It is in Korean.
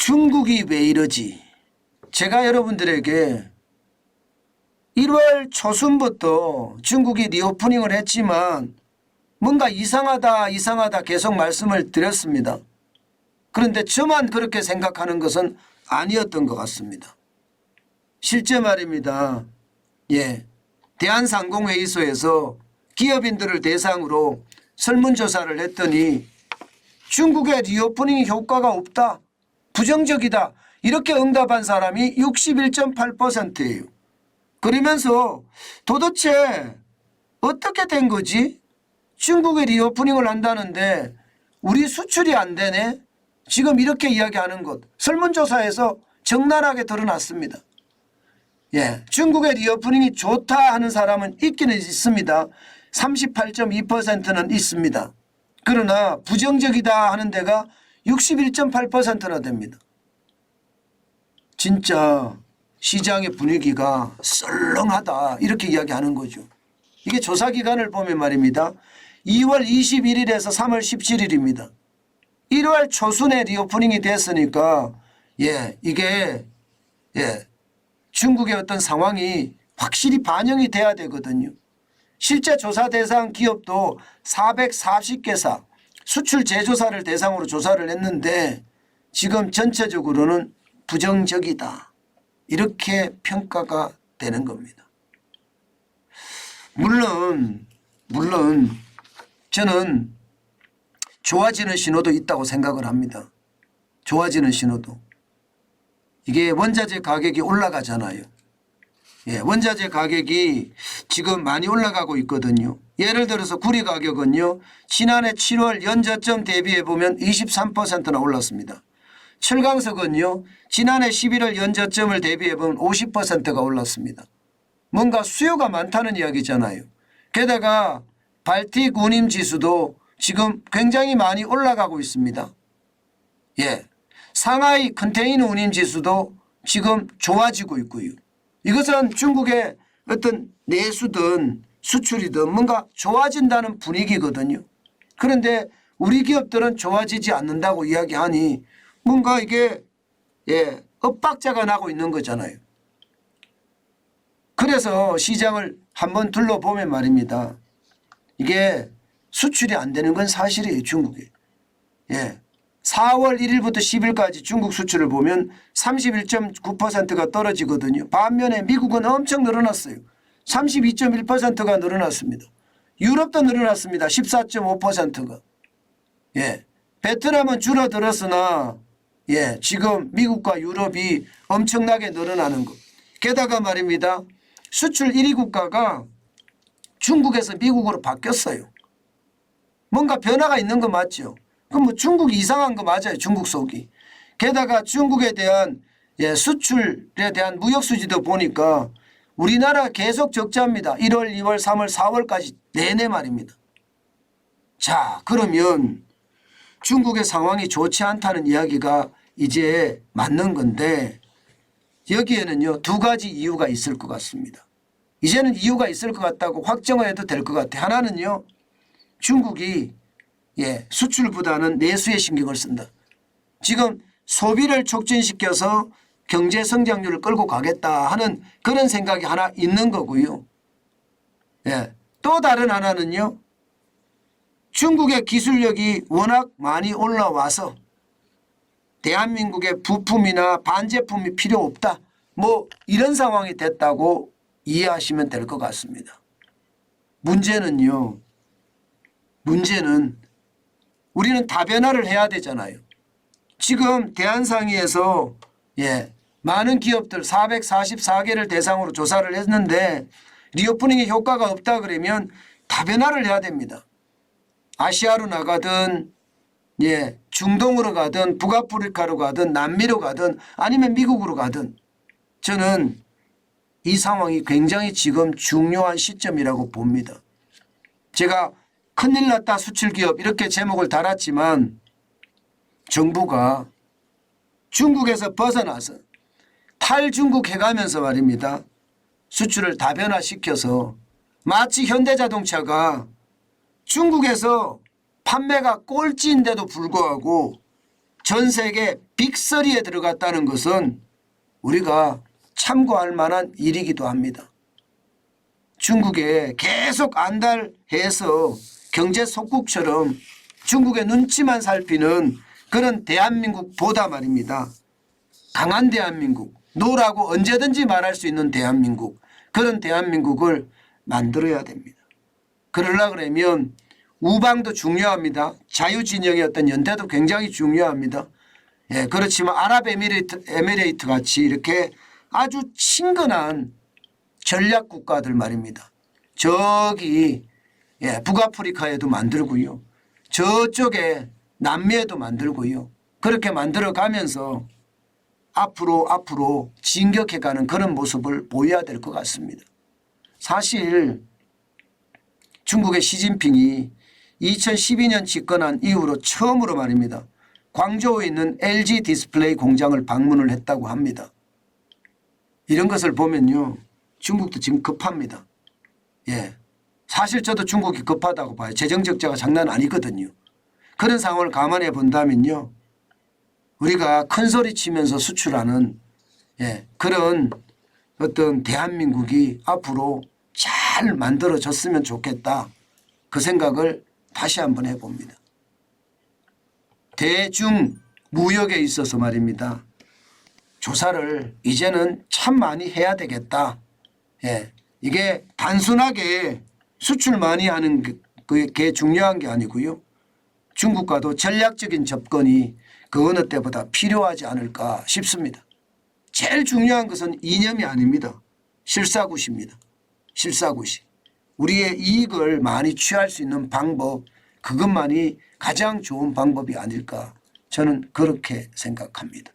중국이 왜 이러지? 제가 여러분들에게 1월 초순부터 중국이 리오프닝을 했지만 뭔가 이상하다 계속 말씀을 드렸습니다. 그런데 저만 그렇게 생각하는 것은 아니었던 것 같습니다. 실제 말입니다. 대한상공회의소에서 기업인들을 대상으로 설문조사를 했더니 중국의 리오프닝 효과가 없다, 부정적이다, 이렇게 응답한 사람이 61.8%예요. 그러면서 도대체 어떻게 된 거지? 중국의 리오프닝을 한다는데 우리 수출이 안 되네? 지금 이렇게 이야기하는 것, 설문조사에서 적나라하게 드러났습니다. 중국의 리오프닝이 좋다 하는 사람은 있기는 있습니다. 38.2%는 있습니다. 그러나 부정적이다 하는 데가 61.8%나 됩니다. 진짜 시장의 분위기가 썰렁하다, 이렇게 이야기하는 거죠. 이게 조사기간을 보면 말입니다. 2월 21일에서 3월 17일입니다. 1월 초순에 리오프닝이 됐으니까 이게 중국의 어떤 상황이 확실히 반영이 돼야 되거든요. 실제 조사 대상 기업도 440개사 수출 제조사를 대상으로 조사를 했는데 지금 전체적으로는 부정적이다, 이렇게 평가가 되는 겁니다. 물론 저는 좋아지는 신호도 있다고 생각을 합니다. 좋아지는 신호도. 이게 원자재 가격이 올라가잖아요. 원자재 가격이 지금 많이 올라가고 있거든요. 예를 들어서 구리 가격은요, 지난해 7월 연저점 대비해 보면 23%나 올랐습니다. 철강석은요, 지난해 11월 연저점을 대비해 보면 50%가 올랐습니다. 뭔가 수요가 많다는 이야기잖아요. 게다가 발틱 운임 지수도 지금 굉장히 많이 올라가고 있습니다. 상하이 컨테이너 운임 지수도 지금 좋아지고 있고요. 이것은 중국의 어떤 내수든 수출이든 뭔가 좋아진다는 분위기거든요. 그런데 우리 기업들은 좋아지지 않는다고 이야기하니 뭔가 이게 엇박자가 나고 있는 거잖아요. 그래서 시장을 한번 둘러보면 말입니다. 이게 수출이 안 되는 건 사실이에요. 중국에. 4월 1일부터 10일까지 중국 수출을 보면 31.9%가 떨어지거든요. 반면에 미국은 엄청 늘어났어요. 32.1%가 늘어났습니다. 유럽도 늘어났습니다. 14.5%가. 베트남은 줄어들었으나 지금 미국과 유럽이 엄청나게 늘어나는 것. 게다가 말입니다. 수출 1위 국가가 중국에서 미국으로 바뀌었어요. 뭔가 변화가 있는 거 맞죠? 그럼 뭐 중국이 이상한 거 맞아요. 중국 속이. 게다가 중국에 대한 수출에 대한 무역 수지도 보니까 우리나라 계속 적자입니다. 1월, 2월, 3월, 4월까지 내내 말입니다. 자, 그러면 중국의 상황이 좋지 않다는 이야기가 이제 맞는 건데 여기에는요, 두 가지 이유가 있을 것 같습니다. 이제는 이유가 있을 것 같다고 확정을 해도 될 것 같아요. 하나는요, 중국이 수출보다는 내수에 신경을 쓴다. 지금 소비를 촉진시켜서 경제 성장률을 끌고 가겠다 하는 그런 생각이 하나 있는 거고요. 또 다른 하나는요, 중국의 기술력이 워낙 많이 올라와서 대한민국의 부품이나 반제품이 필요 없다, 뭐 이런 상황이 됐다고 이해하시면 될 것 같습니다. 문제는 우리는 다변화를 해야 되잖아요. 지금 대한상의에서 많은 기업들 444개를 대상으로 조사를 했는데 리오프닝의 효과가 없다 그러면 다변화를 해야 됩니다. 아시아로 나가든 중동으로 가든 북아프리카로 가든 남미로 가든 아니면 미국으로 가든 저는 이 상황이 굉장히 지금 중요한 시점이라고 봅니다. 제가 큰일 났다 수출기업 이렇게 제목을 달았지만 정부가 중국에서 벗어나서 탈중국 해가면서 말입니다. 수출을 다변화시켜서 마치 현대자동차가 중국에서 판매가 꼴찌인데도 불구하고 전 세계 빅3에 들어갔다는 것은 우리가 참고할 만한 일이기도 합니다. 중국에 계속 안달해서 경제 속국처럼 중국의 눈치만 살피는 그런 대한민국보다 말입니다. 강한 대한민국, 노라고 언제든지 말할 수 있는 대한민국, 그런 대한민국을 만들어야 됩니다. 그러려고 그러면 우방도 중요합니다. 자유진영의 어떤 연대도 굉장히 중요합니다. 예, 그렇지만 아랍에미레이트 같이 이렇게 아주 친근한 전략 국가들 말입니다. 저기 북아프리카에도 만들고요. 저쪽에 남미에도 만들고요. 그렇게 만들어가면서 앞으로 진격해가는 그런 모습을 보여야 될 것 같습니다. 사실 중국의 시진핑이 2012년 집권한 이후로 처음으로 말입니다. 광저우에 있는 LG 디스플레이 공장을 방문을 했다고 합니다. 이런 것을 보면요. 중국도 지금 급합니다. 예, 사실 저도 중국이 급하다고 봐요. 재정 적자가 장난 아니거든요. 그런 상황을 감안해 본다면요. 우리가 큰 소리 치면서 수출하는 그런 어떤 대한민국이 앞으로 잘 만들어졌으면 좋겠다. 그 생각을 다시 한번 해봅니다. 대중 무역에 있어서 말입니다. 조사를 이제는 참 많이 해야 되겠다. 이게 단순하게 수출 많이 하는 게 중요한 게 아니고요. 중국과도 전략적인 접근이 그 어느 때보다 필요하지 않을까 싶습니다. 제일 중요한 것은 이념이 아닙니다. 실사구시입니다. 실사구시. 우리의 이익을 많이 취할 수 있는 방법, 그것만이 가장 좋은 방법이 아닐까 저는 그렇게 생각합니다.